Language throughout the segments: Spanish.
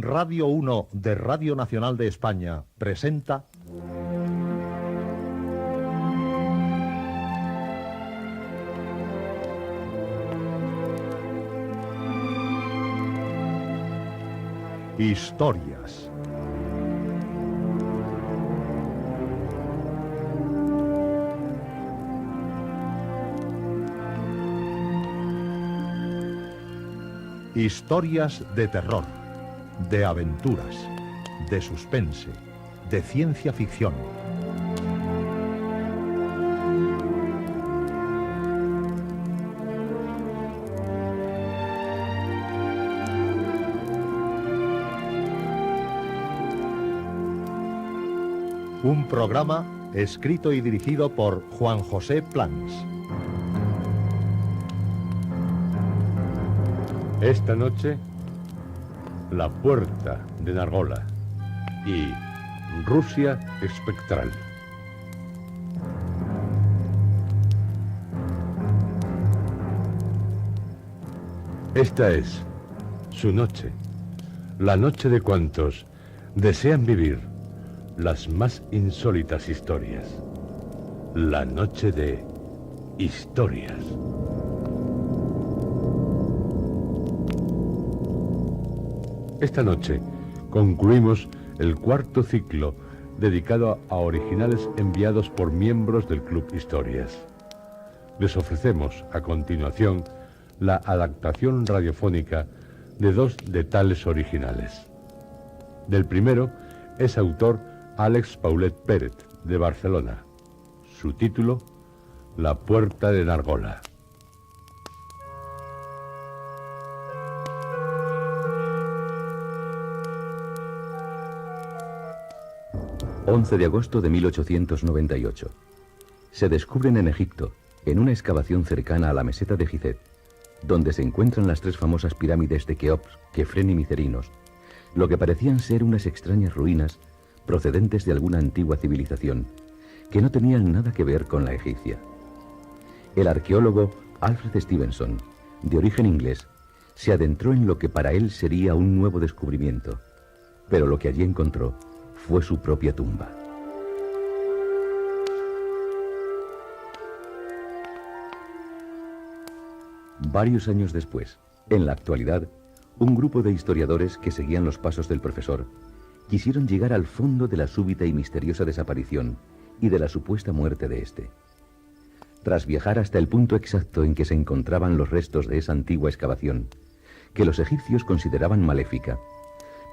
Radio 1 de Radio Nacional de España presenta... Historias. Historias de terror, de aventuras, de suspense, de ciencia ficción. Un programa escrito y dirigido por Juan José Plans. Esta noche, La Puerta de Nargola y Rusia Espectral. Esta es su noche, la noche de cuantos desean vivir las más insólitas historias. La noche de historias. Esta noche concluimos el cuarto ciclo dedicado a originales enviados por miembros del Club Historias. Les ofrecemos a continuación la adaptación radiofónica de dos de tales originales. Del primero es autor Àlex Paulet Pérez, de Barcelona. Su título, La Puerta de Nargola. ...11 de agosto de 1898... se descubren en Egipto, en una excavación cercana a la meseta de Gizeh, donde se encuentran las tres famosas pirámides de Keops, Kefren y Micerinos, lo que parecían ser unas extrañas ruinas procedentes de alguna antigua civilización, que no tenían nada que ver con la egipcia. El arqueólogo Alfred Stevenson, de origen inglés, se adentró en lo que para él sería un nuevo descubrimiento, pero lo que allí encontró fue su propia tumba. Varios años después, en la actualidad, un grupo de historiadores que seguían los pasos del profesor quisieron llegar al fondo de la súbita y misteriosa desaparición y de la supuesta muerte de este. Tras viajar hasta el punto exacto en que se encontraban los restos de esa antigua excavación, que los egipcios consideraban maléfica,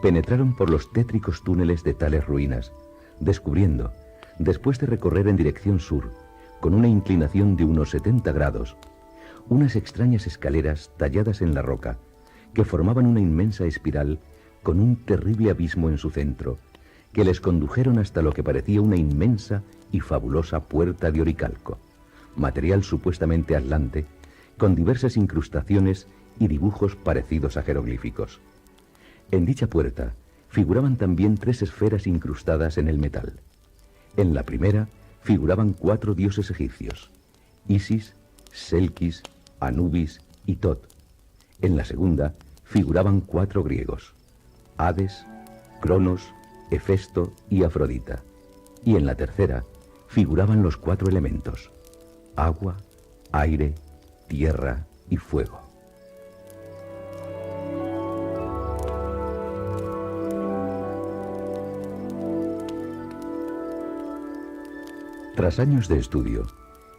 penetraron por los tétricos túneles de tales ruinas, descubriendo, después de recorrer en dirección sur, con una inclinación de unos 70 grados, unas extrañas escaleras talladas en la roca, que formaban una inmensa espiral con un terrible abismo en su centro, que les condujeron hasta lo que parecía una inmensa y fabulosa puerta de oricalco, material supuestamente atlante, con diversas incrustaciones y dibujos parecidos a jeroglíficos. En dicha puerta figuraban también tres esferas incrustadas en el metal. En la primera figuraban 4 dioses egipcios: Isis, Selkis, Anubis y Tot. En la segunda figuraban 4 griegos: Hades, Cronos, Hefesto y Afrodita. Y en la tercera figuraban los 4 elementos: agua, aire, tierra y fuego. Tras años de estudio,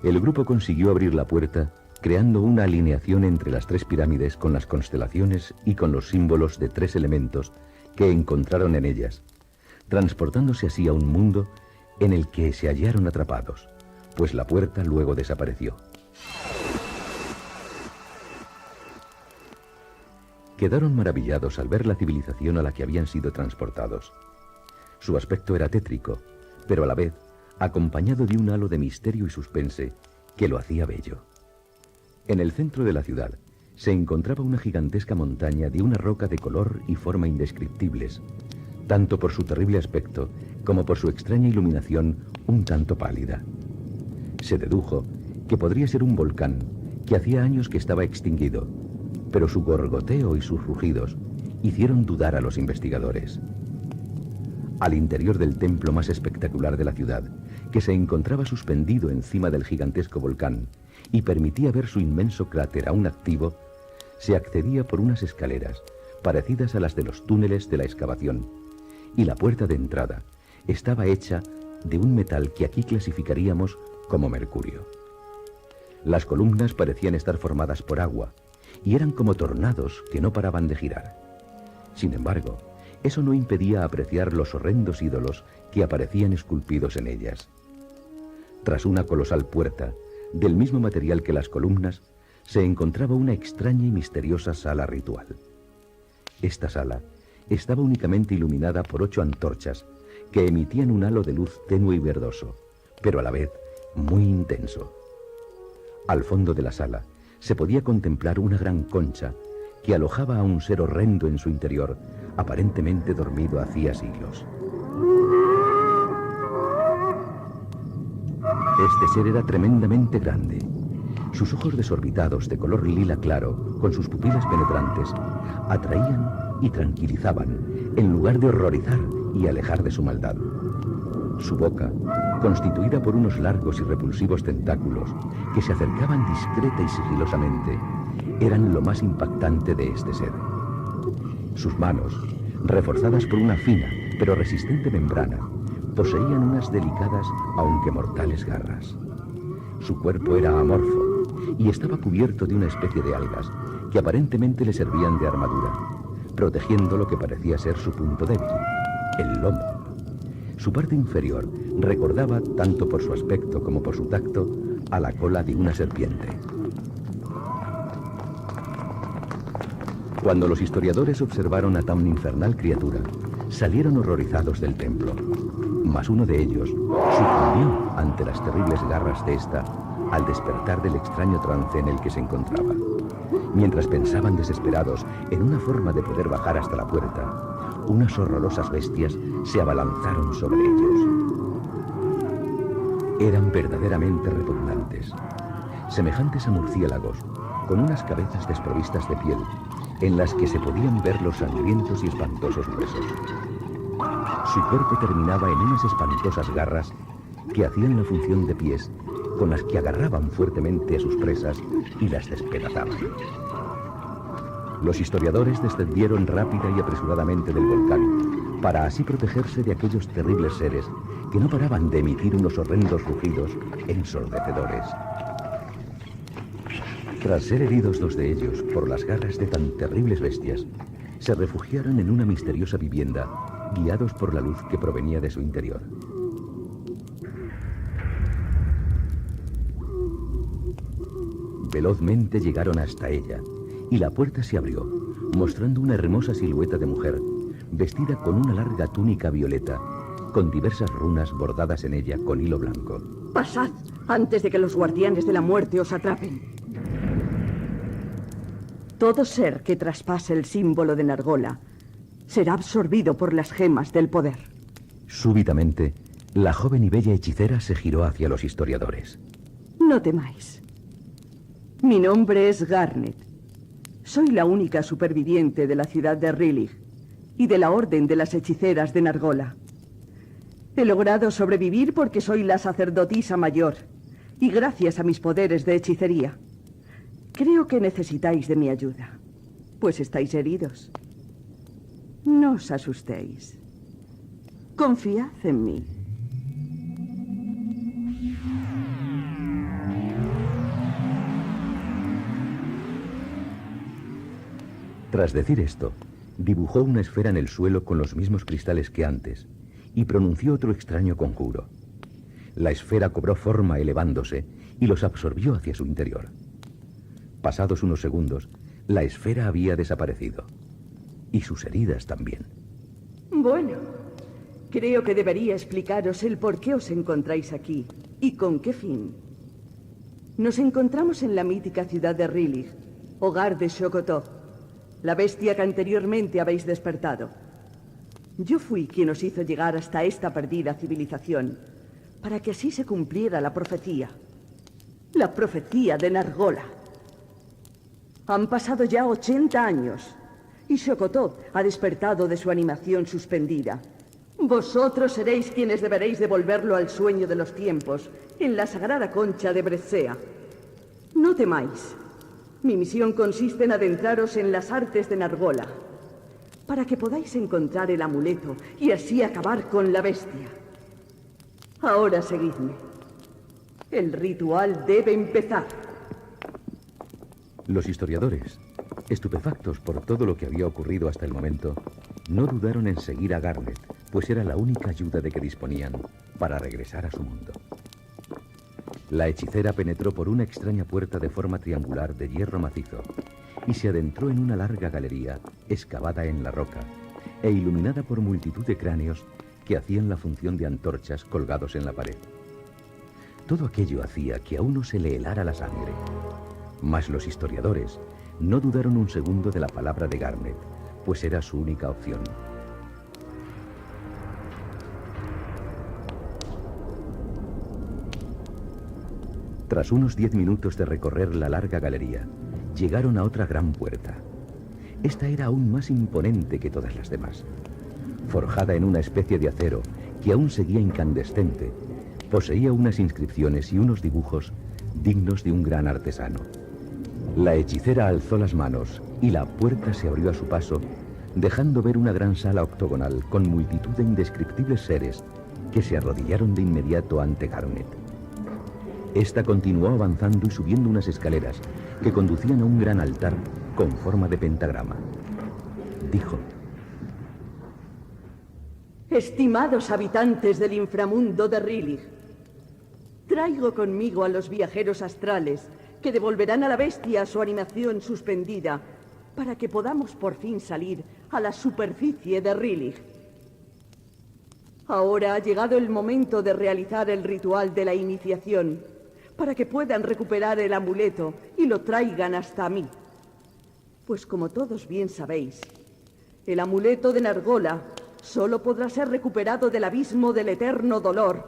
el grupo consiguió abrir la puerta creando una alineación entre las 3 pirámides con las constelaciones y con los símbolos de 3 elementos que encontraron en ellas, transportándose así a un mundo en el que se hallaron atrapados, pues la puerta luego desapareció. Quedaron maravillados al ver la civilización a la que habían sido transportados. Su aspecto era tétrico, pero a la vez acompañado de un halo de misterio y suspense que lo hacía bello. En el centro de la ciudad se encontraba una gigantesca montaña de una roca de color y forma indescriptibles, tanto por su terrible aspecto como por su extraña iluminación un tanto pálida. Se dedujo que podría ser un volcán que hacía años que estaba extinguido, pero su gorgoteo y sus rugidos hicieron dudar a los investigadores. Al interior del templo más espectacular de la ciudad, que se encontraba suspendido encima del gigantesco volcán y permitía ver su inmenso cráter aún activo, se accedía por unas escaleras parecidas a las de los túneles de la excavación, y la puerta de entrada estaba hecha de un metal que aquí clasificaríamos como mercurio. Las columnas parecían estar formadas por agua y eran como tornados que no paraban de girar. Sin embargo, eso no impedía apreciar los horrendos ídolos que aparecían esculpidos en ellas. Tras una colosal puerta, del mismo material que las columnas, se encontraba una extraña y misteriosa sala ritual. Esta sala estaba únicamente iluminada por 8 antorchas que emitían un halo de luz tenue y verdoso, pero a la vez muy intenso. Al fondo de la sala se podía contemplar una gran concha que alojaba a un ser horrendo en su interior, aparentemente dormido hacía siglos. Este ser era tremendamente grande. Sus ojos desorbitados de color lila claro, con sus pupilas penetrantes, atraían y tranquilizaban, en lugar de horrorizar y alejar de su maldad. Su boca, constituida por unos largos y repulsivos tentáculos que se acercaban discreta y sigilosamente, eran lo más impactante de este ser. Sus manos, reforzadas por una fina pero resistente membrana, poseían unas delicadas aunque mortales garras. Su cuerpo era amorfo y estaba cubierto de una especie de algas que aparentemente le servían de armadura, protegiendo lo que parecía ser su punto débil, el lomo. Su parte inferior recordaba, tanto por su aspecto como por su tacto, a la cola de una serpiente. Cuando los historiadores observaron a tan infernal criatura, salieron horrorizados del templo. Mas uno de ellos sucumbió ante las terribles garras de esta al despertar del extraño trance en el que se encontraba. Mientras pensaban desesperados en una forma de poder bajar hasta la puerta, unas horrorosas bestias se abalanzaron sobre ellos. Eran verdaderamente repugnantes, semejantes a murciélagos, con unas cabezas desprovistas de piel, en las que se podían ver los sangrientos y espantosos huesos. Su cuerpo terminaba en unas espantosas garras que hacían la función de pies, con las que agarraban fuertemente a sus presas y las despedazaban. Los historiadores descendieron rápida y apresuradamente del volcán, para así protegerse de aquellos terribles seres que no paraban de emitir unos horrendos rugidos ensordecedores. Tras ser heridos 2 de ellos por las garras de tan terribles bestias, se refugiaron en una misteriosa vivienda, guiados por la luz que provenía de su interior. Velozmente llegaron hasta ella, y la puerta se abrió, mostrando una hermosa silueta de mujer, vestida con una larga túnica violeta, con diversas runas bordadas en ella con hilo blanco. Pasad, antes de que los guardianes de la muerte os atrapen. Todo ser que traspase el símbolo de Nargola será absorbido por las gemas del poder. Súbitamente, la joven y bella hechicera se giró hacia los historiadores. No temáis. Mi nombre es Garnet. Soy la única superviviente de la ciudad de Rilig y de la Orden de las Hechiceras de Nargola. He logrado sobrevivir porque soy la sacerdotisa mayor y gracias a mis poderes de hechicería. Creo que necesitáis de mi ayuda, pues estáis heridos. No os asustéis. Confiad en mí. Tras decir esto, dibujó una esfera en el suelo con los mismos cristales que antes y pronunció otro extraño conjuro. La esfera cobró forma elevándose y los absorbió hacia su interior. Pasados unos segundos, la esfera había desaparecido. Y sus heridas también. Bueno, creo que debería explicaros el por qué os encontráis aquí y con qué fin. Nos encontramos en la mítica ciudad de Rilig, hogar de Xokotó, la bestia que anteriormente habéis despertado. Yo fui quien os hizo llegar hasta esta perdida civilización, para que así se cumpliera la profecía de Nargola. Han pasado ya 80 años, y Xocotot ha despertado de su animación suspendida. Vosotros seréis quienes deberéis devolverlo al sueño de los tiempos, en la sagrada concha de Brezea. No temáis. Mi misión consiste en adentraros en las artes de Nargola, para que podáis encontrar el amuleto y así acabar con la bestia. Ahora seguidme. El ritual debe empezar. Los historiadores, estupefactos por todo lo que había ocurrido hasta el momento, no dudaron en seguir a Garnet, pues era la única ayuda de que disponían para regresar a su mundo. La hechicera penetró por una extraña puerta de forma triangular de hierro macizo y se adentró en una larga galería excavada en la roca e iluminada por multitud de cráneos que hacían la función de antorchas colgados en la pared. Todo aquello hacía que a uno se le helara la sangre, mas los historiadores no dudaron un segundo de la palabra de Garnet, pues era su única opción. Tras unos 10 minutos de recorrer la larga galería, llegaron a otra gran puerta. Esta era aún más imponente que todas las demás. Forjada en una especie de acero que aún seguía incandescente, poseía unas inscripciones y unos dibujos dignos de un gran artesano. La hechicera alzó las manos y la puerta se abrió a su paso, dejando ver una gran sala octogonal con multitud de indescriptibles seres que se arrodillaron de inmediato ante Garnet. Esta continuó avanzando y subiendo unas escaleras que conducían a un gran altar con forma de pentagrama. Dijo: Estimados habitantes del inframundo de R'lyeh, traigo conmigo a los viajeros astrales que devolverán a la bestia su animación suspendida para que podamos por fin salir a la superficie de R'lyeh. Ahora ha llegado el momento de realizar el ritual de la iniciación para que puedan recuperar el amuleto y lo traigan hasta mí. Pues como todos bien sabéis, el amuleto de Nargola solo podrá ser recuperado del abismo del eterno dolor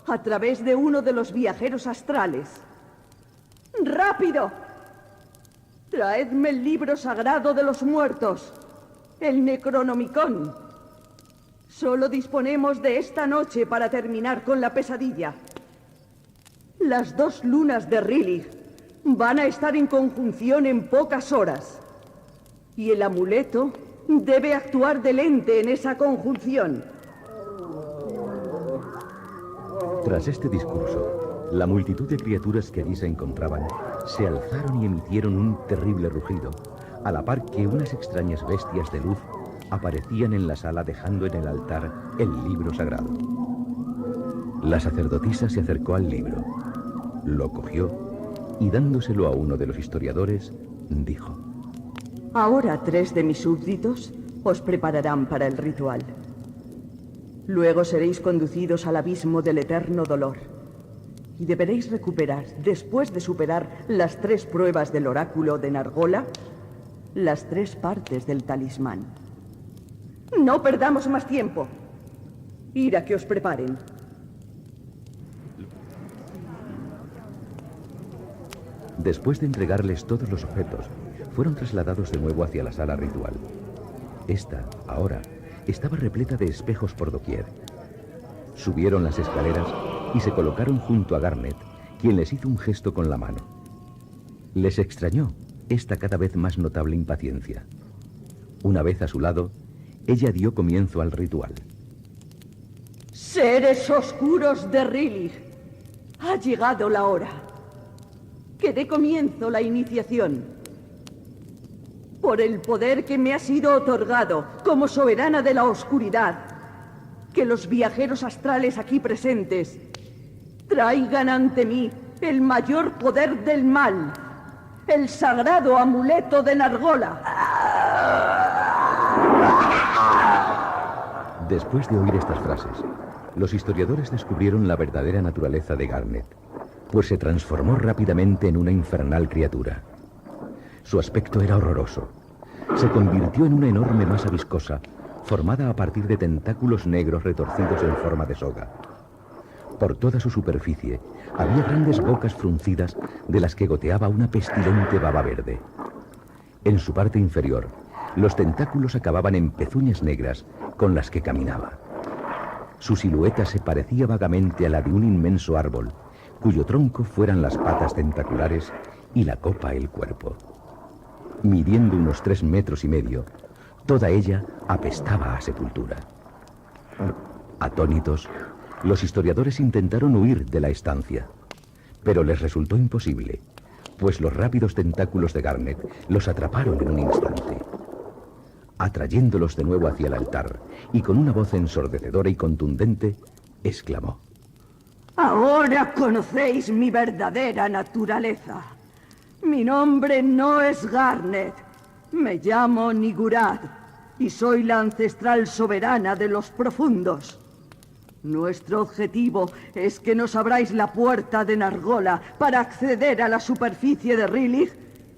a través de uno de los viajeros astrales. ¡Rápido! Traedme el libro sagrado de los muertos, el Necronomicon. Solo disponemos de esta noche para terminar con la pesadilla. Las 2 lunas de R'lyeh van a estar en conjunción en pocas horas, y el amuleto debe actuar de lente en esa conjunción. Tras este discurso, la multitud de criaturas que allí se encontraban se alzaron y emitieron un terrible rugido, a la par que unas extrañas bestias de luz aparecían en la sala dejando en el altar el libro sagrado. La sacerdotisa se acercó al libro, lo cogió y dándoselo a uno de los historiadores, dijo: Ahora 3 de mis súbditos os prepararán para el ritual. Luego seréis conducidos al abismo del eterno dolor y deberéis recuperar, después de superar las 3 pruebas del oráculo de Nargola, las 3 partes del talismán. No perdamos más tiempo. Ir a que os preparen. Después de entregarles todos los objetos, fueron trasladados de nuevo hacia la sala ritual. Esta, ahora, estaba repleta de espejos por doquier. Subieron las escaleras y se colocaron junto a Garnet, quien les hizo un gesto con la mano. Les extrañó esta cada vez más notable impaciencia. Una vez a su lado, ella dio comienzo al ritual. Seres oscuros de R'lyeh, ha llegado la hora. Que dé comienzo la iniciación. Por el poder que me ha sido otorgado como soberana de la oscuridad, que los viajeros astrales aquí presentes traigan ante mí el mayor poder del mal, el sagrado amuleto de Nargola. Después de oír estas frases, los historiadores descubrieron la verdadera naturaleza de Garnet, pues se transformó rápidamente en una infernal criatura. Su aspecto era horroroso. Se convirtió en una enorme masa viscosa, formada a partir de tentáculos negros retorcidos en forma de soga. Por toda su superficie había grandes bocas fruncidas de las que goteaba una pestilente baba verde. En su parte inferior Los tentáculos acababan en pezuñas negras con las que caminaba. Su silueta se parecía vagamente a la de un inmenso árbol, cuyo tronco fueran las patas tentaculares y la copa el cuerpo. Midiendo unos 3,5 metros, toda ella apestaba a sepultura. Atónitos, los historiadores intentaron huir de la estancia, pero les resultó imposible, pues los rápidos tentáculos de Garnet los atraparon en un instante. Atrayéndolos de nuevo hacia el altar, y con una voz ensordecedora y contundente, exclamó: Ahora conocéis mi verdadera naturaleza. Mi nombre no es Garnet. Me llamo Nigurad y soy la ancestral soberana de los profundos. Nuestro objetivo es que nos abráis la puerta de Nargola para acceder a la superficie de R'ilyj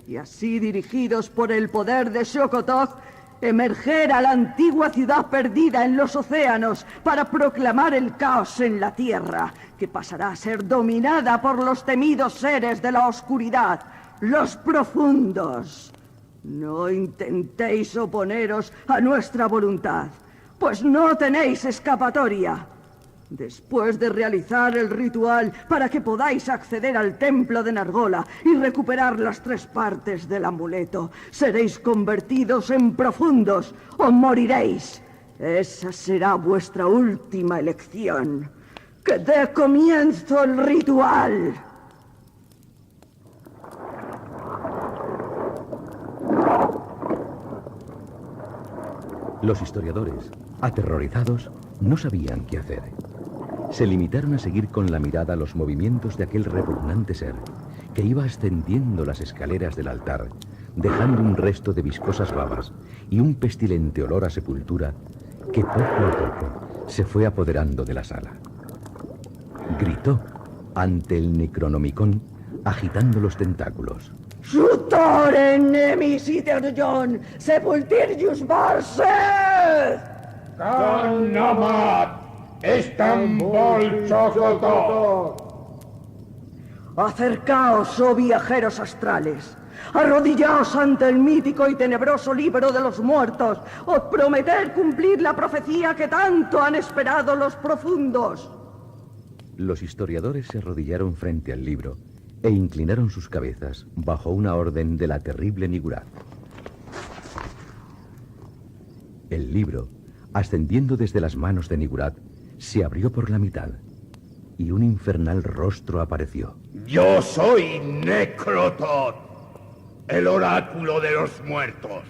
y así, dirigidos por el poder de Xokotog, emerger a la antigua ciudad perdida en los océanos para proclamar el caos en la tierra, que pasará a ser dominada por los temidos seres de la oscuridad, los profundos. No intentéis oponeros a nuestra voluntad, pues no tenéis escapatoria. Después de realizar el ritual para que podáis acceder al templo de Nargola y recuperar las 3 partes del amuleto, seréis convertidos en profundos o moriréis. Esa será vuestra última elección. ¡Que dé comienzo el ritual! Los historiadores, aterrorizados, no sabían qué hacer. Se limitaron a seguir con la mirada los movimientos de aquel repugnante ser que iba ascendiendo las escaleras del altar, dejando un resto de viscosas babas y un pestilente olor a sepultura que poco a poco se fue apoderando de la sala. Gritó ante el Necronomicon, agitando los tentáculos: ¡Sutore nemis iterjon, sepultirius barse! ¡Canamat! ¡Estambol Xokotog! Acercaos, oh viajeros astrales. Arrodillaos ante el mítico y tenebroso libro de los muertos. Os prometer cumplir la profecía que tanto han esperado los profundos. Los historiadores se arrodillaron frente al libro e inclinaron sus cabezas bajo una orden de la terrible Nigurad. El libro, ascendiendo desde las manos de Nigurad, se abrió por la mitad y un infernal rostro apareció. Yo soy Necrotod, el oráculo de los muertos.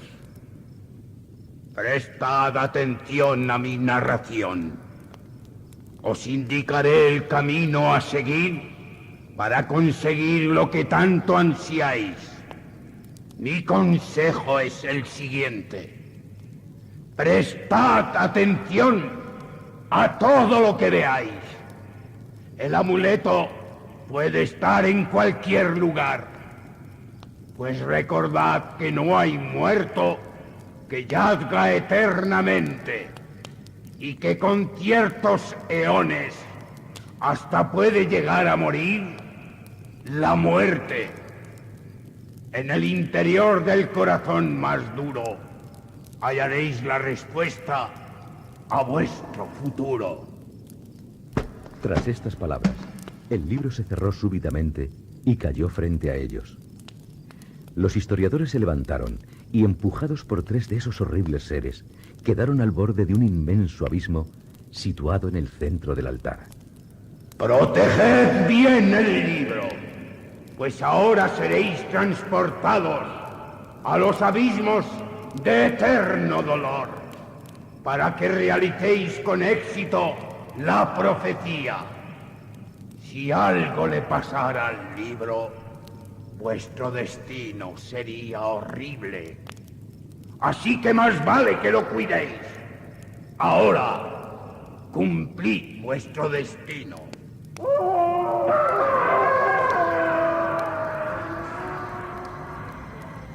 Prestad atención a mi narración. Os indicaré el camino a seguir para conseguir lo que tanto ansiáis. Mi consejo es el siguiente: prestad atención a todo lo que veáis. El amuleto puede estar en cualquier lugar, pues recordad que no hay muerto que yazga eternamente y que con ciertos eones hasta puede llegar a morir la muerte. En el interior del corazón más duro hallaréis la respuesta a vuestro futuro. Tras estas palabras, el libro se cerró súbitamente y cayó frente a ellos. Los historiadores se levantaron y, empujados por 3 de esos horribles seres, quedaron al borde de un inmenso abismo situado en el centro del altar. Proteged bien el libro, pues ahora seréis transportados a los abismos de eterno dolor, para que realicéis con éxito la profecía. Si algo le pasara al libro, vuestro destino sería horrible. Así que más vale que lo cuidéis. Ahora, cumplid vuestro destino.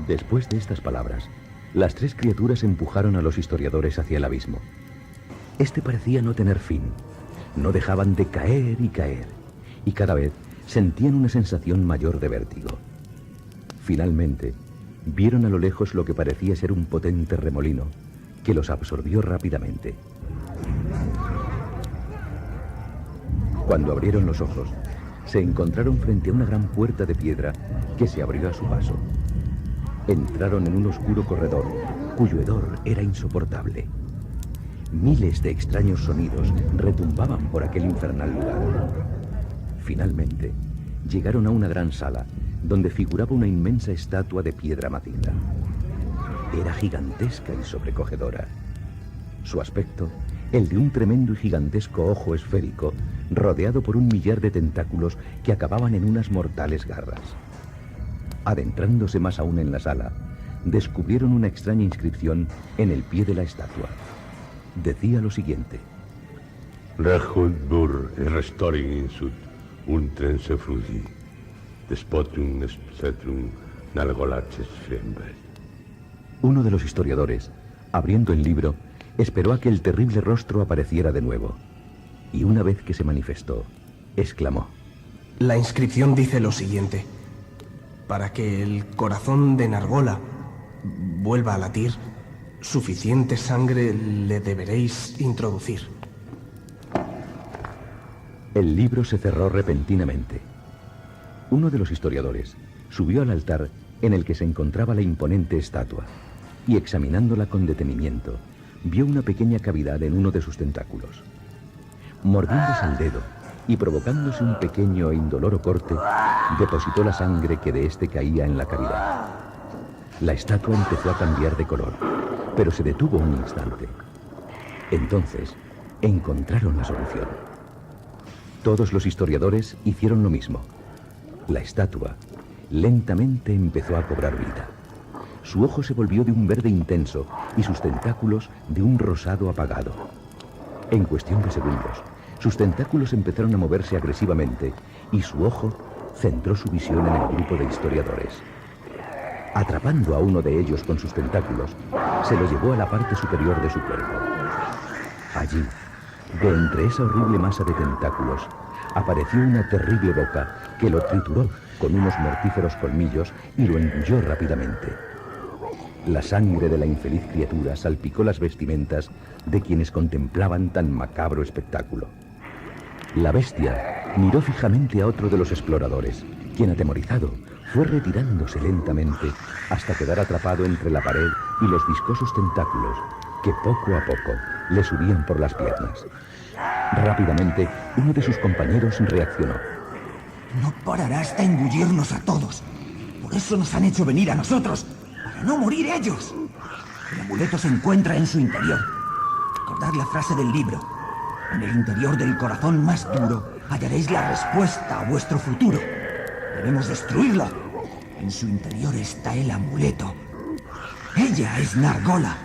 Después de estas palabras, las 3 criaturas empujaron a los historiadores hacia el abismo. Este parecía no tener fin. No dejaban de caer, y cada vez sentían una sensación mayor de vértigo. Finalmente, vieron a lo lejos lo que parecía ser un potente remolino que los absorbió rápidamente. Cuando abrieron los ojos, se encontraron frente a una gran puerta de piedra que se abrió a su paso. Entraron en un oscuro corredor, cuyo hedor era insoportable. Miles de extraños sonidos retumbaban por aquel infernal lugar. Finalmente, llegaron a una gran sala, donde figuraba una inmensa estatua de piedra maciza. Era gigantesca y sobrecogedora. Su aspecto, el de un tremendo y gigantesco ojo esférico, rodeado por un millar de tentáculos que acababan en unas mortales garras. Adentrándose más aún en la sala, descubrieron una extraña inscripción en el pie de la estatua. Decía lo siguiente: Rehunt bur restoring insut untren sefrudi despotum spectrum nalgolaches frember. Uno de los historiadores, abriendo el libro, esperó a que el terrible rostro apareciera de nuevo. Y una vez que se manifestó, exclamó: La inscripción dice lo siguiente: para que el corazón de Nargola vuelva a latir, suficiente sangre le deberéis introducir. El libro se cerró repentinamente. Uno de los historiadores subió al altar en el que se encontraba la imponente estatua y, examinándola con detenimiento, vio una pequeña cavidad en uno de sus tentáculos. Mordiéndose el dedo y provocándose un pequeño e indoloro corte, depositó la sangre que de éste caía en la cavidad. La estatua empezó a cambiar de color, pero se detuvo un instante. Entonces, encontraron la solución. Todos los historiadores hicieron lo mismo. La estatua lentamente empezó a cobrar vida. Su ojo se volvió de un verde intenso y sus tentáculos de un rosado apagado. En cuestión de segundos, sus tentáculos empezaron a moverse agresivamente y su ojo centró su visión en el grupo de historiadores. Atrapando a uno de ellos con sus tentáculos, se lo llevó a la parte superior de su cuerpo. Allí, de entre esa horrible masa de tentáculos, apareció una terrible boca que lo trituró con unos mortíferos colmillos y lo engulló rápidamente. La sangre de la infeliz criatura salpicó las vestimentas de quienes contemplaban tan macabro espectáculo. La bestia miró fijamente a otro de los exploradores, quien, atemorizado, fue retirándose lentamente hasta quedar atrapado entre la pared y los viscosos tentáculos que poco a poco le subían por las piernas. Rápidamente, uno de sus compañeros reaccionó. No parará hasta engullirnos a todos. Por eso nos han hecho venir a nosotros, para no morir ellos. El amuleto se encuentra en su interior. Recordad la frase del libro: en el interior del corazón más duro hallaréis la respuesta a vuestro futuro. Debemos destruirlo. En su interior está el amuleto. Ella es Nargola.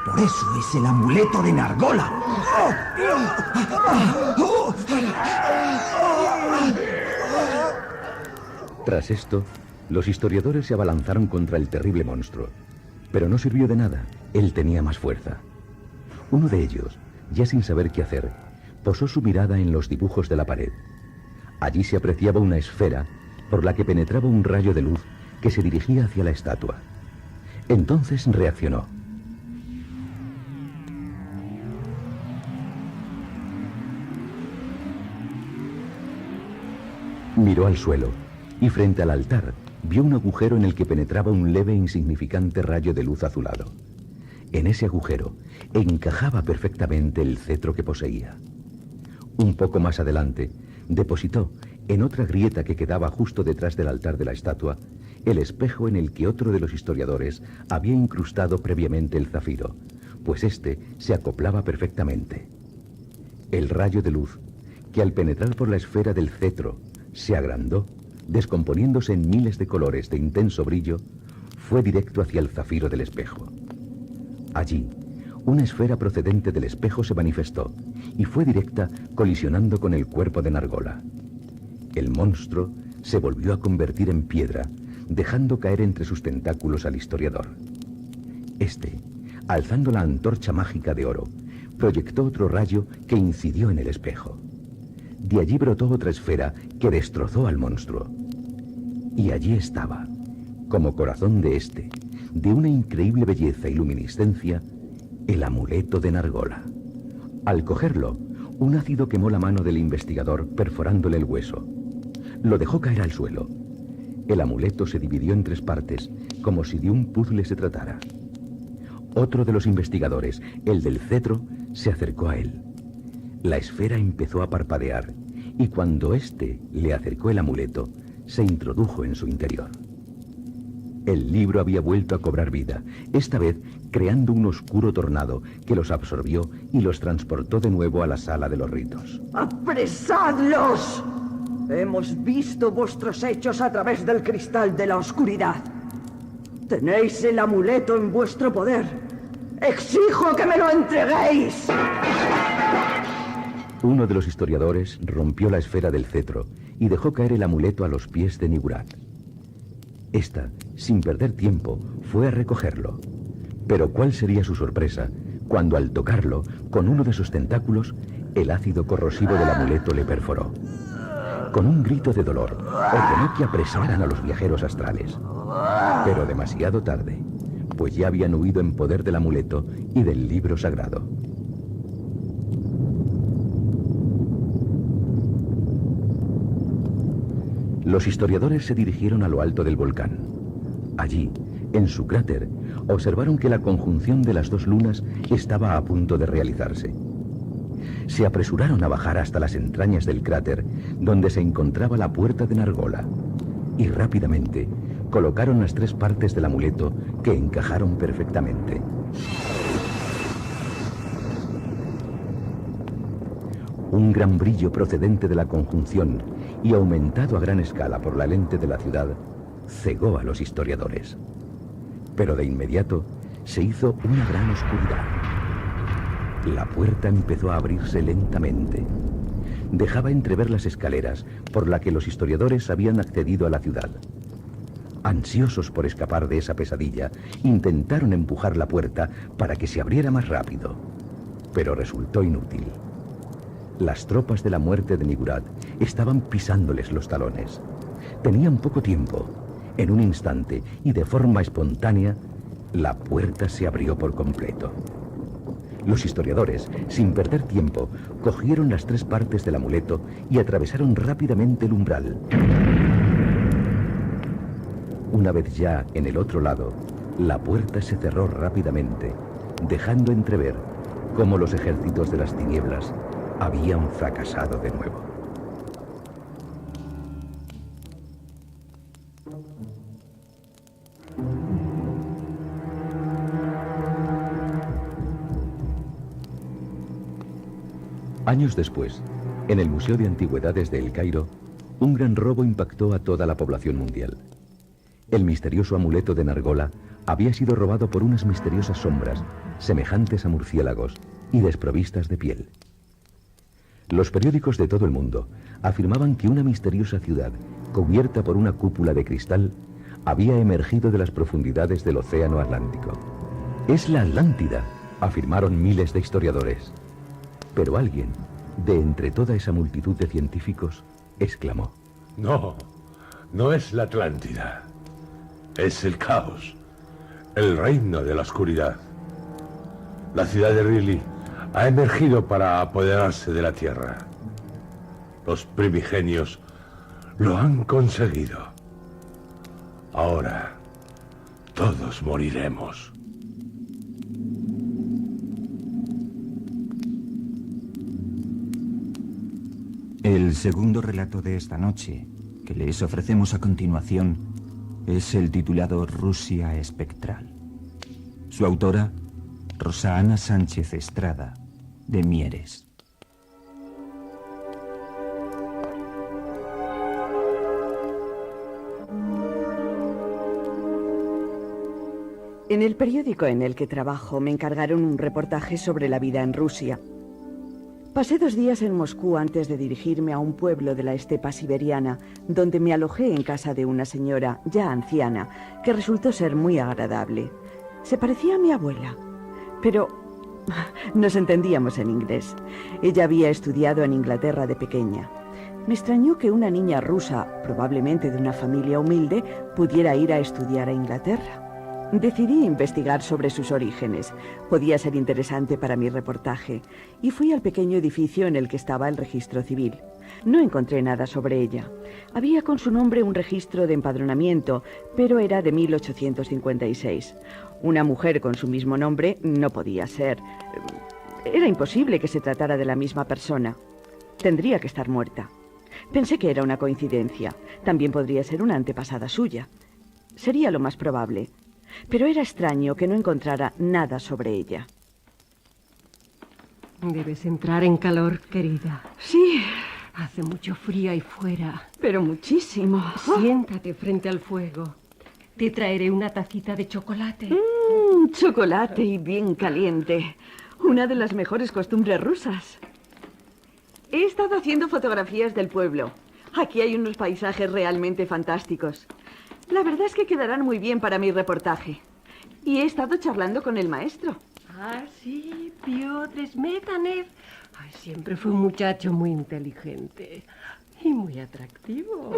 Por eso es el amuleto de Nargola. Tras esto, los historiadores se abalanzaron contra el terrible monstruo. Pero no sirvió de nada. Él tenía más fuerza. Uno de ellos, ya sin saber qué hacer, posó su mirada en los dibujos de la pared. Allí se apreciaba una esfera por la que penetraba un rayo de luz que se dirigía hacia la estatua. Entonces reaccionó. Miró al suelo y frente al altar vio un agujero en el que penetraba un leve e insignificante rayo de luz azulado. En ese agujero encajaba perfectamente el cetro que poseía. Un poco más adelante, depositó en otra grieta que quedaba justo detrás del altar de la estatua el espejo en el que otro de los historiadores había incrustado previamente el zafiro, pues este se acoplaba perfectamente. El rayo de luz, que al penetrar por la esfera del cetro se agrandó, descomponiéndose en miles de colores de intenso brillo, fue directo hacia el zafiro del espejo. Allí, una esfera procedente del espejo se manifestó y fue directa, colisionando con el cuerpo de Nargola. El monstruo se volvió a convertir en piedra, dejando caer entre sus tentáculos al historiador. Este, alzando la antorcha mágica de oro, proyectó otro rayo que incidió en el espejo. De allí brotó otra esfera que destrozó al monstruo. Y allí estaba, como corazón de este, de una increíble belleza y luminiscencia, el amuleto de Nargola. Al cogerlo, un ácido quemó la mano del investigador, perforándole el hueso. Lo dejó caer al suelo. El amuleto se dividió en 3 partes, como si de un puzzle se tratara. Otro de los investigadores, el del cetro, se acercó a él. La esfera empezó a parpadear, y cuando éste le acercó el amuleto, se introdujo en su interior. El libro había vuelto a cobrar vida, esta vez creando un oscuro tornado que los absorbió y los transportó de nuevo a la sala de los ritos. ¡Apresadlos! Hemos visto vuestros hechos a través del cristal de la oscuridad. Tenéis el amuleto en vuestro poder. ¡Exijo que me lo entreguéis! Uno de los historiadores rompió la esfera del cetro y dejó caer el amuleto a los pies de Nigurat. Esta, sin perder tiempo, fue a recogerlo. Pero ¿cuál sería su sorpresa cuando al tocarlo, con uno de sus tentáculos, el ácido corrosivo del amuleto le perforó? Con un grito de dolor, ordenó que apresaran a los viajeros astrales. Pero demasiado tarde, pues ya habían huido en poder del amuleto y del libro sagrado. Los historiadores se dirigieron a lo alto del volcán. Allí, en su cráter, observaron que la conjunción de las 2 lunas estaba a punto de realizarse. Se apresuraron a bajar hasta las entrañas del cráter, donde se encontraba la puerta de Nargola, y rápidamente colocaron las 3 partes del amuleto que encajaron perfectamente. Un gran brillo procedente de la conjunción y aumentado a gran escala por la lente de la ciudad cegó a los historiadores. Pero de inmediato se hizo una gran oscuridad. La puerta empezó a abrirse lentamente. Dejaba entrever las escaleras por las que los historiadores habían accedido a la ciudad. Ansiosos por escapar de esa pesadilla, intentaron empujar la puerta para que se abriera más rápido, pero resultó inútil. Las tropas de la muerte de Nigurat estaban pisándoles los talones. Tenían poco tiempo. En un instante, y de forma espontánea, la puerta se abrió por completo. Los historiadores, sin perder tiempo, cogieron las 3 partes del amuleto y atravesaron rápidamente el umbral. Una vez ya en el otro lado, la puerta se cerró rápidamente, dejando entrever cómo los ejércitos de las tinieblas habían fracasado de nuevo. Años después, en el Museo de Antigüedades de El Cairo, un gran robo impactó a toda la población mundial. El misterioso amuleto de Nargola había sido robado por unas misteriosas sombras, semejantes a murciélagos y desprovistas de piel. Los periódicos de todo el mundo afirmaban que una misteriosa ciudad, cubierta por una cúpula de cristal, había emergido de las profundidades del océano Atlántico. «Es la Atlántida», afirmaron miles de historiadores. Pero alguien, de entre toda esa multitud de científicos, exclamó: No, no es la Atlántida. Es el caos, el reino de la oscuridad. La ciudad de R'lyeh ha emergido para apoderarse de la tierra. Los primigenios lo han conseguido. Ahora, todos moriremos. El segundo relato de esta noche, que les ofrecemos a continuación, es el titulado Rusia Espectral. Su autora, Rosa Ana Sánchez Estrada, de Mieres. En el periódico en el que trabajo me encargaron un reportaje sobre la vida en Rusia. Pasé 2 días en Moscú antes de dirigirme a un pueblo de la estepa siberiana, donde me alojé en casa de una señora ya anciana, que resultó ser muy agradable. Se parecía a mi abuela, pero nos entendíamos en inglés. Ella había estudiado en Inglaterra de pequeña. Me extrañó que una niña rusa, probablemente de una familia humilde, pudiera ir a estudiar a Inglaterra. Decidí investigar sobre sus orígenes. Podía ser interesante para mi reportaje, y fui al pequeño edificio en el que estaba el registro civil. No encontré nada sobre ella. Había con su nombre un registro de empadronamiento, pero era de 1856. Una mujer con su mismo nombre no podía ser. Era imposible que se tratara de la misma persona. Tendría que estar muerta. Pensé que era una coincidencia. También podría ser una antepasada suya. Sería lo más probable. Pero era extraño que no encontrara nada sobre ella. Debes entrar en calor, querida. Sí, Hace mucho frío ahí fuera. pero muchísimo. Siéntate frente al fuego. Te traeré una tacita de chocolate. Chocolate y bien caliente. Una de las mejores costumbres rusas. He estado haciendo fotografías del pueblo. Aquí hay unos paisajes realmente fantásticos. La verdad es que quedarán muy bien para mi reportaje. Y he estado charlando con el maestro. Ah, sí, Piotr Smetanev. Ay, siempre fue un muchacho muy inteligente y muy atractivo.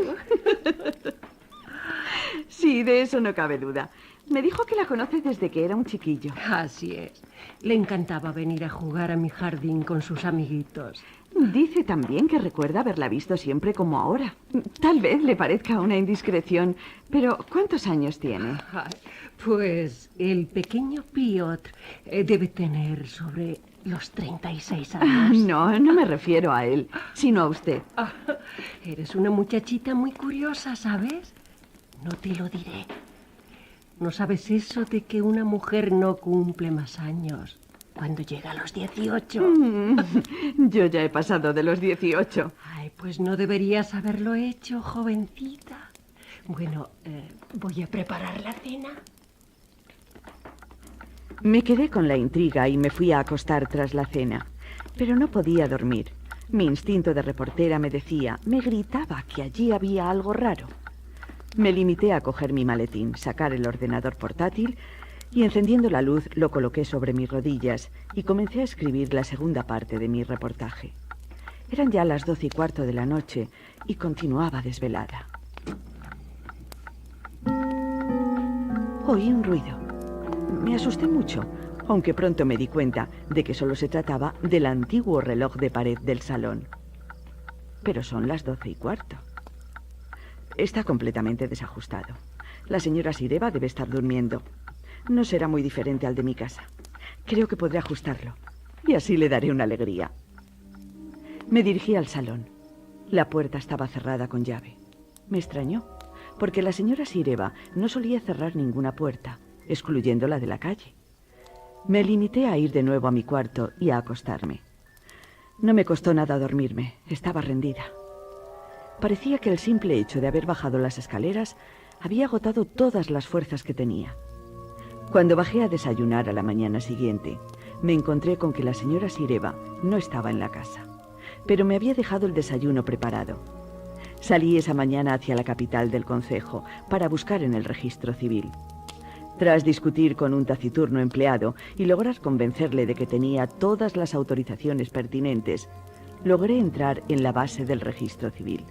Sí, de eso no cabe duda. Me dijo que la conoce desde que era un chiquillo. Así es. Le encantaba venir a jugar a mi jardín con sus amiguitos. Dice también que recuerda haberla visto siempre como ahora. Tal vez le parezca una indiscreción, pero ¿cuántos años tiene? Ay, pues el pequeño Piotr debe tener sobre los 36 años. No me refiero a él, sino a usted. Ah, eres una muchachita muy curiosa, ¿sabes? No te lo diré. ¿No sabes eso de que una mujer no cumple más años cuando llega a los 18? Yo ya he pasado de los 18. Ay, pues no deberías haberlo hecho, jovencita. Bueno, voy a preparar la cena. Me quedé con la intriga y me fui a acostar tras la cena. Pero no podía dormir. Mi instinto de reportera me decía, me gritaba que allí había algo raro. Me limité a coger mi maletín, sacar el ordenador portátil y, encendiendo la luz, lo coloqué sobre mis rodillas y comencé a escribir la segunda parte de mi reportaje. Eran ya las 12:15 de la noche y continuaba desvelada. Oí un ruido. Me asusté mucho, aunque pronto me di cuenta de que solo se trataba del antiguo reloj de pared del salón. Pero son las 12:15. Está completamente desajustado. La señora Sireva debe estar durmiendo. No será muy diferente al de mi casa. Creo que podré ajustarlo. Y así le daré una alegría. Me dirigí al salón. La puerta estaba cerrada con llave. Me extrañó, porque la señora Sireva no solía cerrar ninguna puerta, excluyendo la de la calle. Me limité a ir de nuevo a mi cuarto y a acostarme. No me costó nada dormirme. Estaba rendida. Parecía que el simple hecho de haber bajado las escaleras había agotado todas las fuerzas que tenía. Cuando bajé a desayunar a la mañana siguiente, me encontré con que la señora Sireva no estaba en la casa, pero me había dejado el desayuno preparado. Salí esa mañana hacia la capital del concejo para buscar en el registro civil. Tras discutir con un taciturno empleado y lograr convencerle de que tenía todas las autorizaciones pertinentes, logré entrar en la base del registro civil.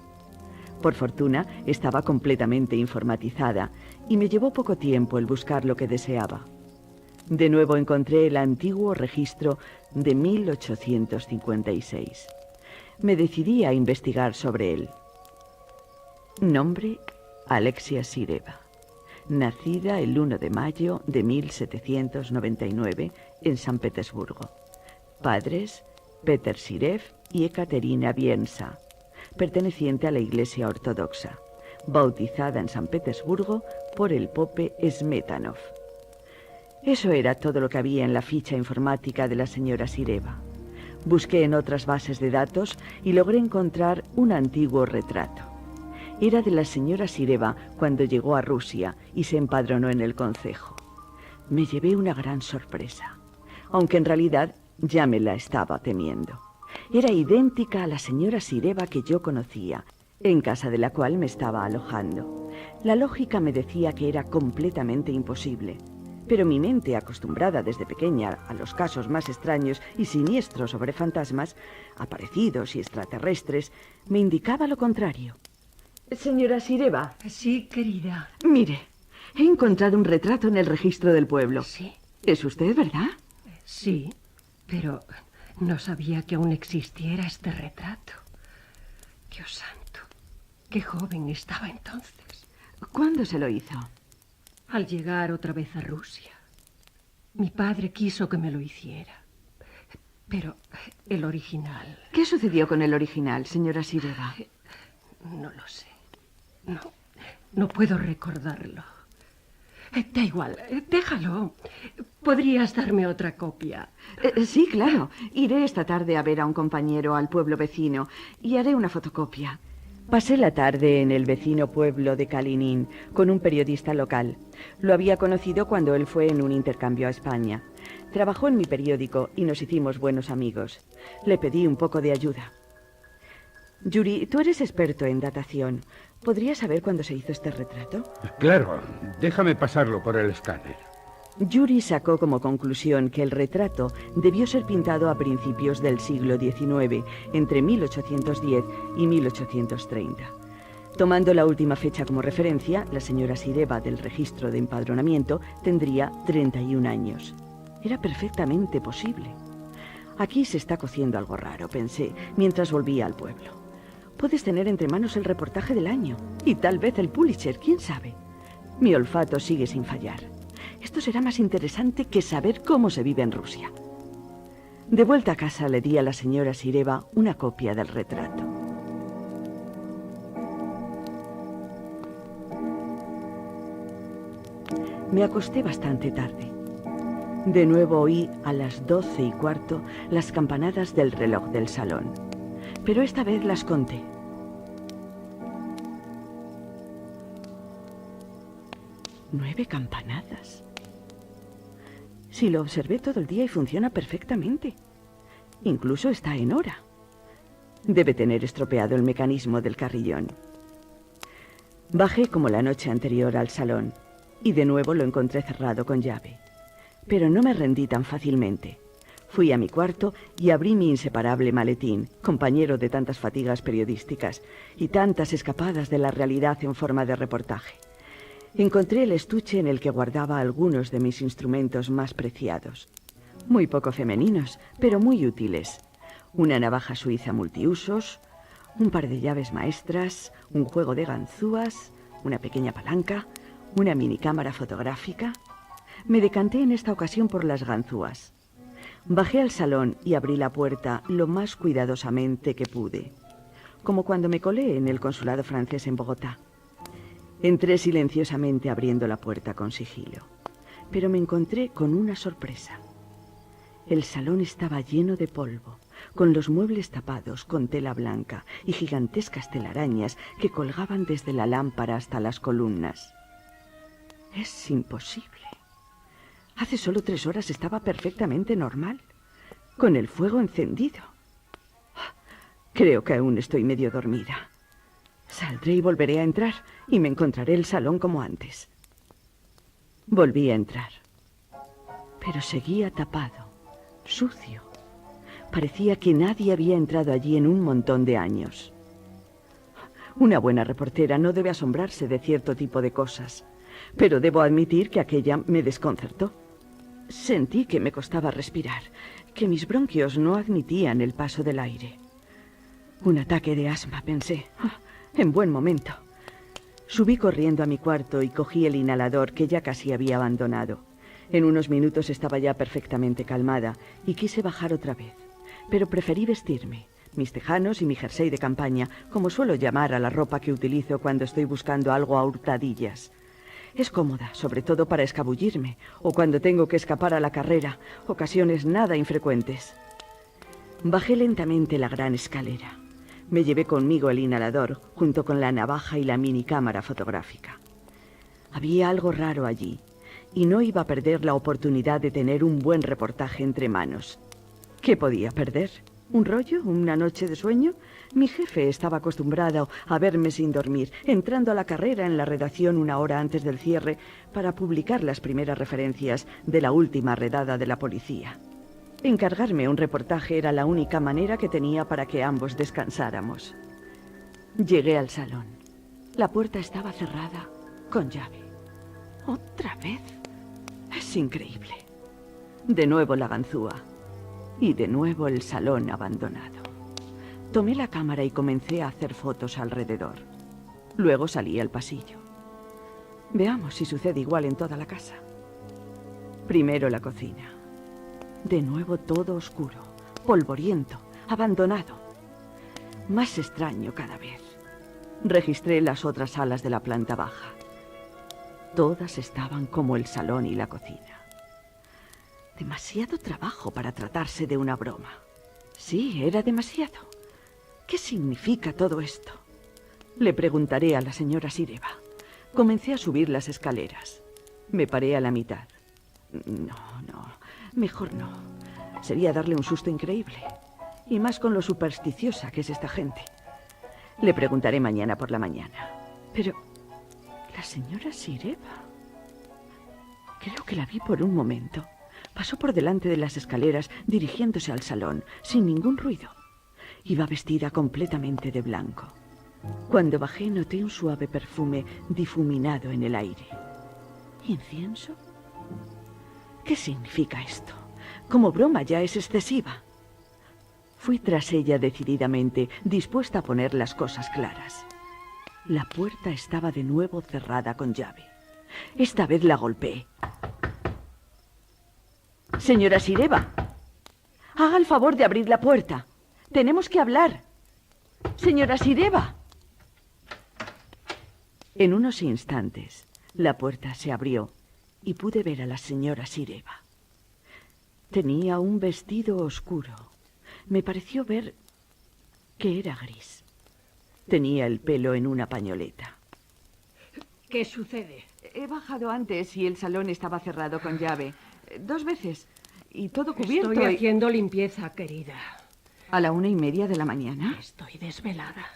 Por fortuna, estaba completamente informatizada y me llevó poco tiempo el buscar lo que deseaba. De nuevo encontré el antiguo registro de 1856. Me decidí a investigar sobre él. Nombre: Alexia Sireva. Nacida el 1 de mayo de 1799 en San Petersburgo. Padres: Peter Sirev y Ekaterina Biensa. Perteneciente a la Iglesia Ortodoxa, bautizada en San Petersburgo por el Pope Smetanov. Eso era todo lo que había en la ficha informática de la señora Sireva. Busqué en otras bases de datos y logré encontrar un antiguo retrato. Era de la señora Sireva cuando llegó a Rusia y se empadronó en el concejo. Me llevé una gran sorpresa, aunque en realidad ya me la estaba temiendo. Era idéntica a la señora Sireva que yo conocía, en casa de la cual me estaba alojando. La lógica me decía que era completamente imposible, Pero mi mente, acostumbrada desde pequeña a los casos más extraños y siniestros sobre fantasmas, aparecidos y extraterrestres, me indicaba lo contrario. Señora Sireva. Sí, querida. Mire, he encontrado un retrato en el registro del pueblo. Sí. ¿Es usted, verdad? Sí, pero no sabía que aún existiera este retrato. Dios santo, qué joven estaba entonces. ¿Cuándo se lo hizo? Al llegar otra vez a Rusia. Mi padre quiso que me lo hiciera. Pero el original... ¿Qué sucedió con el original, señora Sireva? No lo sé. No puedo recordarlo. Da igual, déjalo. ¿Podrías darme otra copia? Sí, claro. Iré esta tarde a ver a un compañero al pueblo vecino y haré una fotocopia. Pasé la tarde en el vecino pueblo de Kalinin con un periodista local. Lo había conocido cuando él fue en un intercambio a España. Trabajó en mi periódico y nos hicimos buenos amigos. Le pedí un poco de ayuda. Yuri, tú eres experto en datación. ¿Podrías saber cuándo se hizo este retrato? Claro, déjame pasarlo por el escáner. Yuri sacó como conclusión que el retrato debió ser pintado a principios del siglo XIX, entre 1810 y 1830. Tomando la última fecha como referencia, la señora Sireva del registro de empadronamiento tendría 31 años. Era perfectamente posible. Aquí se está cociendo algo raro, pensé, mientras volvía al pueblo. Puedes tener entre manos el reportaje del año, y tal vez el Pulitzer, quién sabe. Mi olfato sigue sin fallar. Esto será más interesante que saber cómo se vive en Rusia. De vuelta a casa le di a la señora Sireva una copia del retrato. Me acosté bastante tarde. De nuevo oí a las 12:15 las campanadas del reloj del salón. Pero esta vez las conté. ¡9 campanadas! Si lo observé todo el día y funciona perfectamente. Incluso está en hora. Debe tener estropeado el mecanismo del carrillón. Bajé como la noche anterior al salón y de nuevo lo encontré cerrado con llave. Pero no me rendí tan fácilmente. Fui a mi cuarto y abrí mi inseparable maletín, compañero de tantas fatigas periodísticas y tantas escapadas de la realidad en forma de reportaje. Encontré el estuche en el que guardaba algunos de mis instrumentos más preciados. Muy poco femeninos, pero muy útiles. Una navaja suiza multiusos, un par de llaves maestras, un juego de ganzúas, una pequeña palanca, una minicámara fotográfica. Me decanté en esta ocasión por las ganzúas. Bajé al salón y abrí la puerta lo más cuidadosamente que pude, como cuando me colé en el consulado francés en Bogotá. Entré silenciosamente abriendo la puerta con sigilo, pero me encontré con una sorpresa. El salón estaba lleno de polvo, con los muebles tapados con tela blanca y gigantescas telarañas que colgaban desde la lámpara hasta las columnas. Es imposible. Hace solo 3 horas estaba perfectamente normal, con el fuego encendido. Creo que aún estoy medio dormida. Saldré y volveré a entrar, y me encontraré el salón como antes. Volví a entrar, pero seguía tapado, sucio. Parecía que nadie había entrado allí en un montón de años. Una buena reportera no debe asombrarse de cierto tipo de cosas, pero debo admitir que aquella me desconcertó. Sentí que me costaba respirar, que mis bronquios no admitían el paso del aire. Un ataque de asma, pensé. En buen momento. Subí corriendo a mi cuarto y cogí el inhalador que ya casi había abandonado. En unos minutos estaba ya perfectamente calmada y quise bajar otra vez, pero preferí vestirme, mis tejanos y mi jersey de campaña, como suelo llamar a la ropa que utilizo cuando estoy buscando algo a hurtadillas. Es cómoda, sobre todo para escabullirme, o cuando tengo que escapar a la carrera, ocasiones nada infrecuentes. Bajé lentamente la gran escalera. Me llevé conmigo el inhalador, junto con la navaja y la minicámara fotográfica. Había algo raro allí, y no iba a perder la oportunidad de tener un buen reportaje entre manos. ¿Qué podía perder? ¿Un rollo? ¿Una noche de sueño? Mi jefe estaba acostumbrado a verme sin dormir, entrando a la carrera en la redacción una hora antes del cierre para publicar las primeras referencias de la última redada de la policía. Encargarme un reportaje era la única manera que tenía para que ambos descansáramos. Llegué al salón. La puerta estaba cerrada con llave. ¿Otra vez? Es increíble. De nuevo la ganzúa. Y de nuevo el salón abandonado. Tomé la cámara y comencé a hacer fotos alrededor. Luego salí al pasillo. Veamos si sucede igual en toda la casa. Primero la cocina. De nuevo todo oscuro, polvoriento, abandonado. Más extraño cada vez. Registré las otras salas de la planta baja. Todas estaban como el salón y la cocina. Demasiado trabajo para tratarse de una broma. Sí, era demasiado. ¿Qué significa todo esto? Le preguntaré a la señora Sireva. Comencé a subir las escaleras. Me paré a la mitad. No, mejor no. Sería darle un susto increíble. Y más con lo supersticiosa que es esta gente. Le preguntaré mañana por la mañana. Pero... ¿la señora Sireva? Creo que la vi por un momento. Pasó por delante de las escaleras, dirigiéndose al salón, sin ningún ruido. Iba vestida completamente de blanco. Cuando bajé, noté un suave perfume difuminado en el aire. ¿Incienso? ¿Qué significa esto? Como broma ya es excesiva. Fui tras ella decididamente, dispuesta a poner las cosas claras. La puerta estaba de nuevo cerrada con llave. Esta vez la golpeé. Señora Sireva, haga el favor de abrir la puerta. Tenemos que hablar. Señora Sireva. En unos instantes, la puerta se abrió y pude ver a la señora Sireva. Tenía un vestido oscuro. Me pareció ver que era gris. Tenía el pelo en una pañoleta. ¿Qué sucede? He bajado antes y el salón estaba cerrado con llave. 2 veces. Y todo cubierto. Estoy haciendo limpieza, querida. ¿A la 1:30 de la mañana? Estoy desvelada.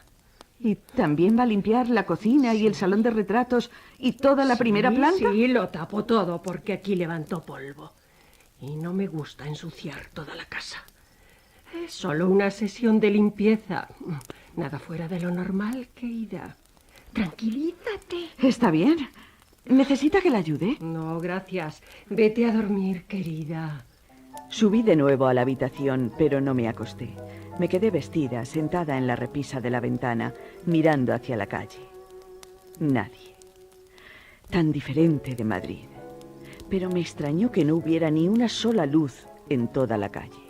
¿Y también va a limpiar la cocina y el salón de retratos y toda la primera planta? Sí, lo tapo todo porque aquí levantó polvo. Y no me gusta ensuciar toda la casa. Es solo una sesión de limpieza. Nada fuera de lo normal, querida. Tranquilízate. Está bien. ¿Necesita que la ayude? No, gracias. Vete a dormir, querida. Subí de nuevo a la habitación, pero no me acosté. Me quedé vestida, sentada en la repisa de la ventana, mirando hacia la calle. Nadie. Tan diferente de Madrid. Pero me extrañó que no hubiera ni una sola luz en toda la calle.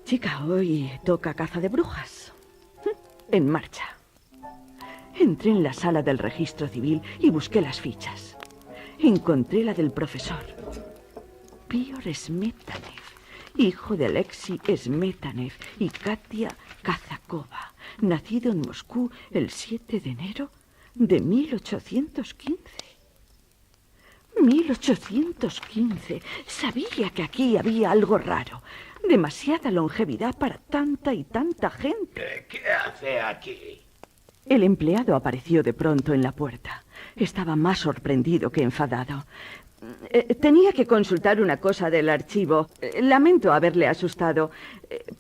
Chica, hoy toca caza de brujas. En marcha. Entré en la sala del registro civil y busqué las fichas. Encontré la del profesor. Piotr Smetanev, hijo de Alexei Smetanev y Katia Kazakova, nacido en Moscú el 7 de enero de 1815. 1815. Sabía que aquí había algo raro. Demasiada longevidad para tanta y tanta gente. ¿Qué hace aquí? El empleado apareció de pronto en la puerta. Estaba más sorprendido que enfadado. Tenía que consultar una cosa del archivo. Lamento haberle asustado.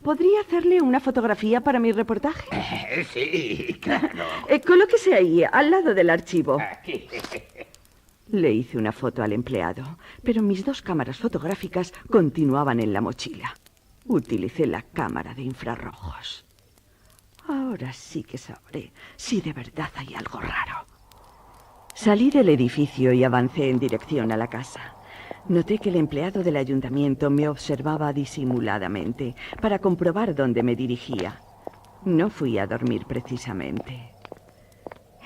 ¿Podría hacerle una fotografía para mi reportaje? Sí, claro. Colóquese ahí, al lado del archivo. Aquí. Le hice una foto al empleado, pero mis 2 cámaras fotográficas continuaban en la mochila. Utilicé la cámara de infrarrojos. Ahora sí que sabré si de verdad hay algo raro. Salí del edificio y avancé en dirección a la casa. Noté que el empleado del ayuntamiento me observaba disimuladamente para comprobar dónde me dirigía. No fui a dormir precisamente.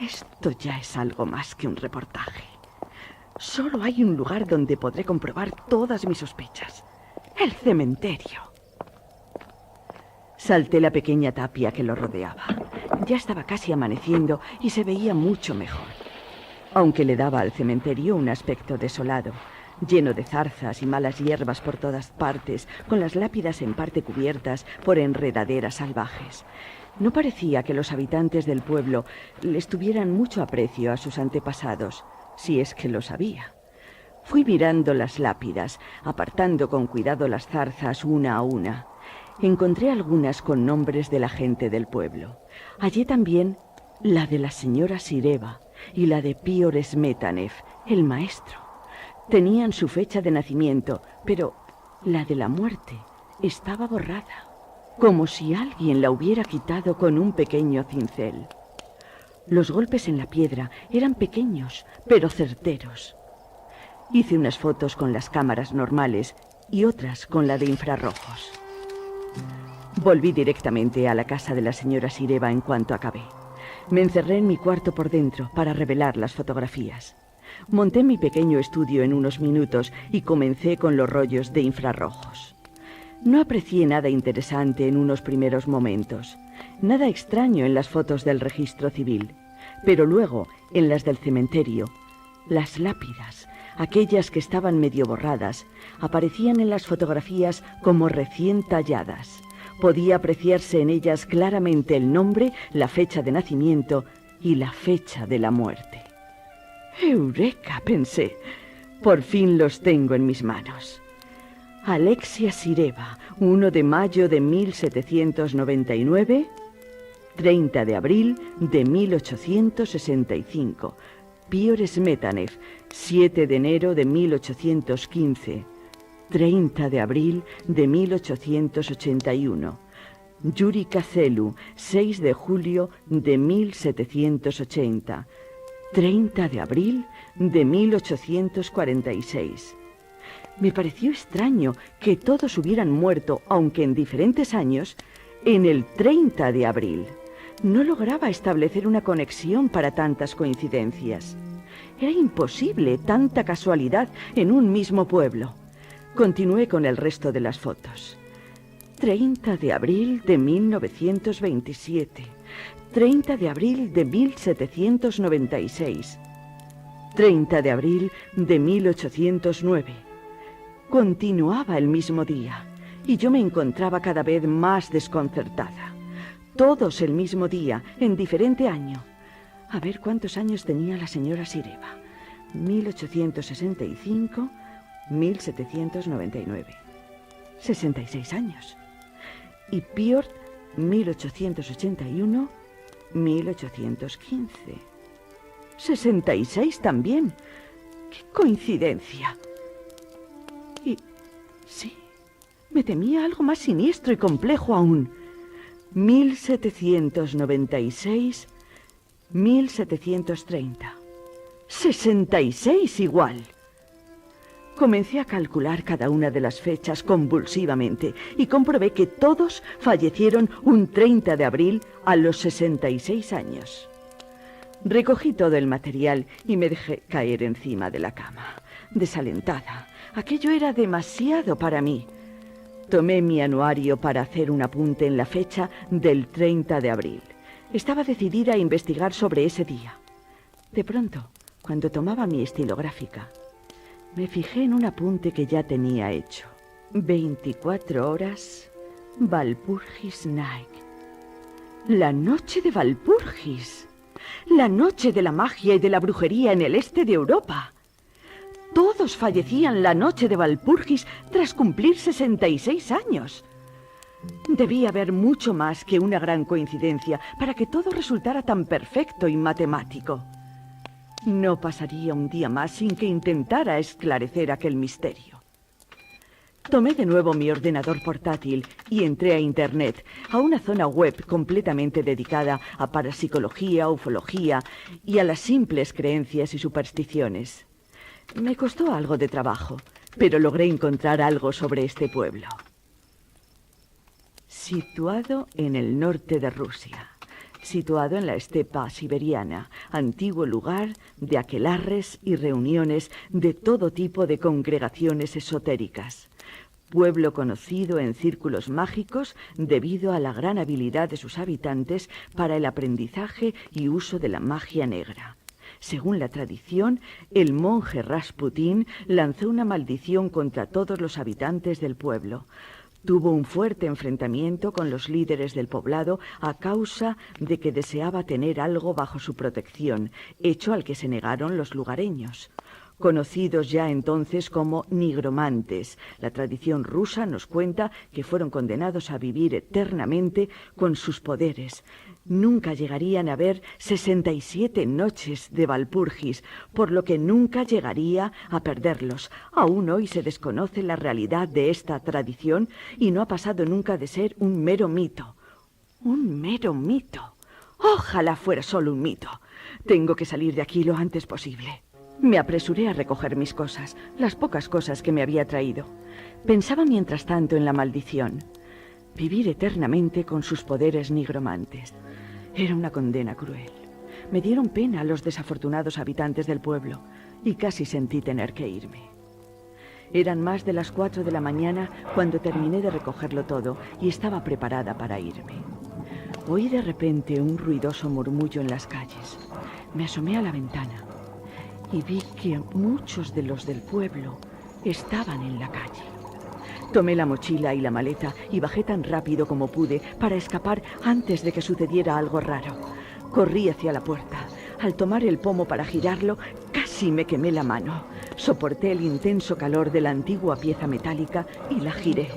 Esto ya es algo más que un reportaje. Solo hay un lugar donde podré comprobar todas mis sospechas. El cementerio. Salté la pequeña tapia que lo rodeaba. Ya estaba casi amaneciendo y se veía mucho mejor. Aunque le daba al cementerio un aspecto desolado, lleno de zarzas y malas hierbas por todas partes, con las lápidas en parte cubiertas por enredaderas salvajes. No parecía que los habitantes del pueblo les tuvieran mucho aprecio a sus antepasados, si es que lo sabía. Fui mirando las lápidas, apartando con cuidado las zarzas una a una. Encontré algunas con nombres de la gente del pueblo. Hallé también la de la señora Sireva y la de Pior Smetanev, el maestro. Tenían su fecha de nacimiento, pero la de la muerte estaba borrada, como si alguien la hubiera quitado con un pequeño cincel. Los golpes en la piedra eran pequeños, pero certeros. Hice unas fotos con las cámaras normales y otras con la de infrarrojos. Volví directamente a la casa de la señora Sireva en cuanto acabé. Me encerré en mi cuarto por dentro para revelar las fotografías. Monté mi pequeño estudio en unos minutos y comencé con los rollos de infrarrojos. No aprecié nada interesante en unos primeros momentos, nada extraño en las fotos del registro civil, pero luego, en las del cementerio, las lápidas, aquellas que estaban medio borradas, aparecían en las fotografías como recién talladas. Podía apreciarse en ellas claramente el nombre, la fecha de nacimiento y la fecha de la muerte. ¡Eureka!, pensé. Por fin los tengo en mis manos. Alexia Sireva, 1 de mayo de 1799, 30 de abril de 1865. Pior Smetanev, 7 de enero de 1815, 30 de abril de 1881. Yuri Kazelu, 6 de julio de 1780, 30 de abril de 1846. Me pareció extraño que todos hubieran muerto, aunque en diferentes años, en el 30 de abril. No lograba establecer una conexión para tantas coincidencias. Era imposible tanta casualidad en un mismo pueblo. Continué con el resto de las fotos. 30 de abril de 1927. 30 de abril de 1796. 30 de abril de 1809. Continuaba el mismo día y yo me encontraba cada vez más desconcertada. Todos el mismo día, en diferente año. A ver cuántos años tenía la señora Sireva. 1865, 1799. 66 años. Y Piotr, 1881, 1815. 66 también. ¡Qué coincidencia! Y sí, me temía algo más siniestro y complejo aún. 1796, 1730. 66 igual. Comencé a calcular cada una de las fechas convulsivamente y comprobé que todos fallecieron un 30 de abril a los 66 años. Recogí todo el material y me dejé caer encima de la cama, desalentada. Aquello era demasiado para mí. Tomé mi anuario para hacer un apunte en la fecha del 30 de abril. Estaba decidida a investigar sobre ese día. De pronto, cuando tomaba mi estilográfica, me fijé en un apunte que ya tenía hecho. 24 horas, Walpurgis Night. La noche de Walpurgis. La noche de la magia y de la brujería en el este de Europa. Todos fallecían la noche de Walpurgis tras cumplir 66 años. Debía haber mucho más que una gran coincidencia para que todo resultara tan perfecto y matemático. No pasaría un día más sin que intentara esclarecer aquel misterio. Tomé de nuevo mi ordenador portátil y entré a Internet, a una zona web completamente dedicada a parapsicología, ufología y a las simples creencias y supersticiones. Me costó algo de trabajo, pero logré encontrar algo sobre este pueblo. Situado en el norte de Rusia, situado en la estepa siberiana, antiguo lugar de aquelarres y reuniones de todo tipo de congregaciones esotéricas. Pueblo conocido en círculos mágicos debido a la gran habilidad de sus habitantes para el aprendizaje y uso de la magia negra. Según la tradición, el monje Rasputín lanzó una maldición contra todos los habitantes del pueblo. Tuvo un fuerte enfrentamiento con los líderes del poblado a causa de que deseaba tener algo bajo su protección, hecho al que se negaron los lugareños. Conocidos ya entonces como nigromantes, la tradición rusa nos cuenta que fueron condenados a vivir eternamente con sus poderes. Nunca llegarían a ver 67 noches de Valpurgis, por lo que nunca llegaría a perderlos. Aún hoy se desconoce la realidad de esta tradición y no ha pasado nunca de ser un mero mito. ¡Un mero mito! ¡Ojalá fuera solo un mito! Tengo que salir de aquí lo antes posible. Me apresuré a recoger mis cosas, las pocas cosas que me había traído. Pensaba mientras tanto en la maldición. Vivir eternamente con sus poderes nigromantes. Era una condena cruel. Me dieron pena los desafortunados habitantes del pueblo y casi sentí tener que irme. Eran más de las 4 de la mañana cuando terminé de recogerlo todo y estaba preparada para irme. Oí de repente un ruidoso murmullo en las calles. Me asomé a la ventana y vi que muchos de los del pueblo estaban en la calle. Tomé la mochila y la maleta y bajé tan rápido como pude para escapar antes de que sucediera algo raro. Corrí hacia la puerta. Al tomar el pomo para girarlo, casi me quemé la mano. Soporté el intenso calor de la antigua pieza metálica y la giré.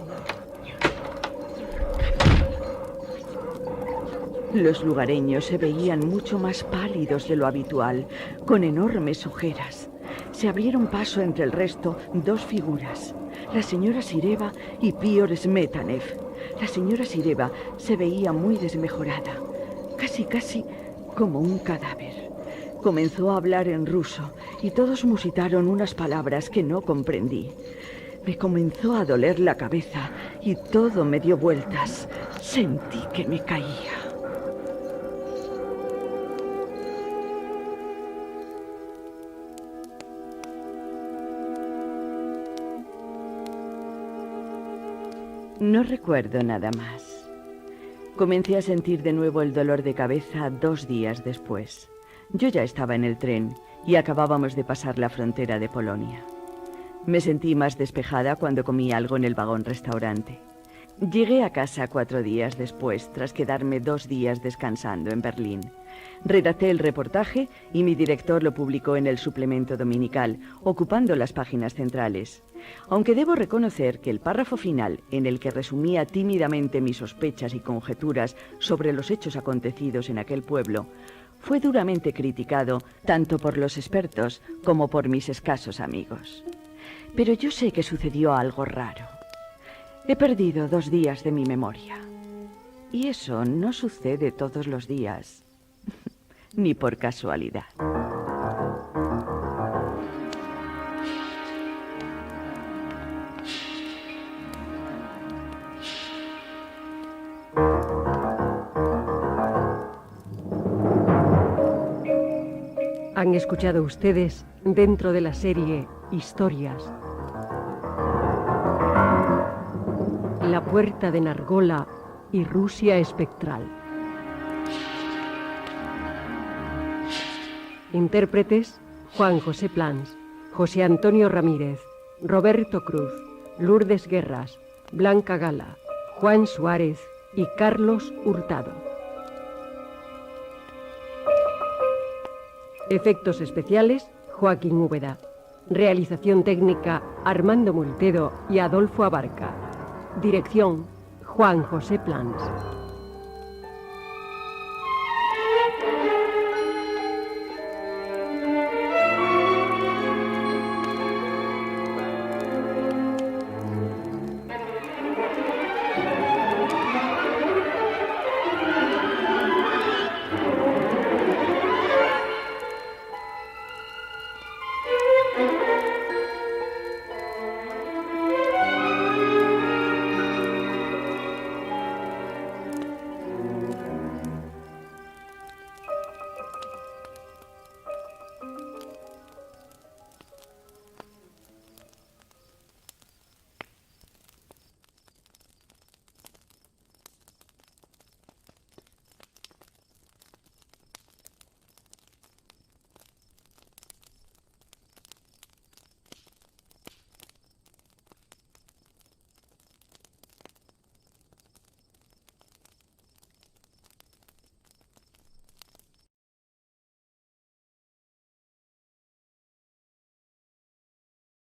Los lugareños se veían mucho más pálidos de lo habitual, con enormes ojeras. Se abrieron paso entre el resto 2 figuras, la señora Sireva y Pior Smetanev. La señora Sireva se veía muy desmejorada, casi como un cadáver. Comenzó a hablar en ruso y todos musitaron unas palabras que no comprendí. Me comenzó a doler la cabeza y todo me dio vueltas. Sentí que me caía. No recuerdo nada más. Comencé a sentir de nuevo el dolor de cabeza 2 días después. Yo ya estaba en el tren y acabábamos de pasar la frontera de Polonia. Me sentí más despejada cuando comí algo en el vagón-restaurante. Llegué a casa 4 días después, tras quedarme 2 días descansando en Berlín. Redacté el reportaje y mi director lo publicó en el suplemento dominical, ocupando las páginas centrales. Aunque debo reconocer que el párrafo final, en el que resumía tímidamente mis sospechas y conjeturas sobre los hechos acontecidos en aquel pueblo, fue duramente criticado tanto por los expertos como por mis escasos amigos. Pero yo sé que sucedió algo raro. He perdido 2 días de mi memoria. Y eso no sucede todos los días, ni por casualidad. Han escuchado ustedes, dentro de la serie Historias, La puerta de Nargola y Rusia espectral. Intérpretes: Juan José Plans, José Antonio Ramírez, Roberto Cruz, Lourdes Guerras, Blanca Gala, Juan Suárez y Carlos Hurtado. Efectos especiales: Joaquín Úbeda. Realización técnica: Armando Multedo y Adolfo Abarca. Dirección: Juan José Plans.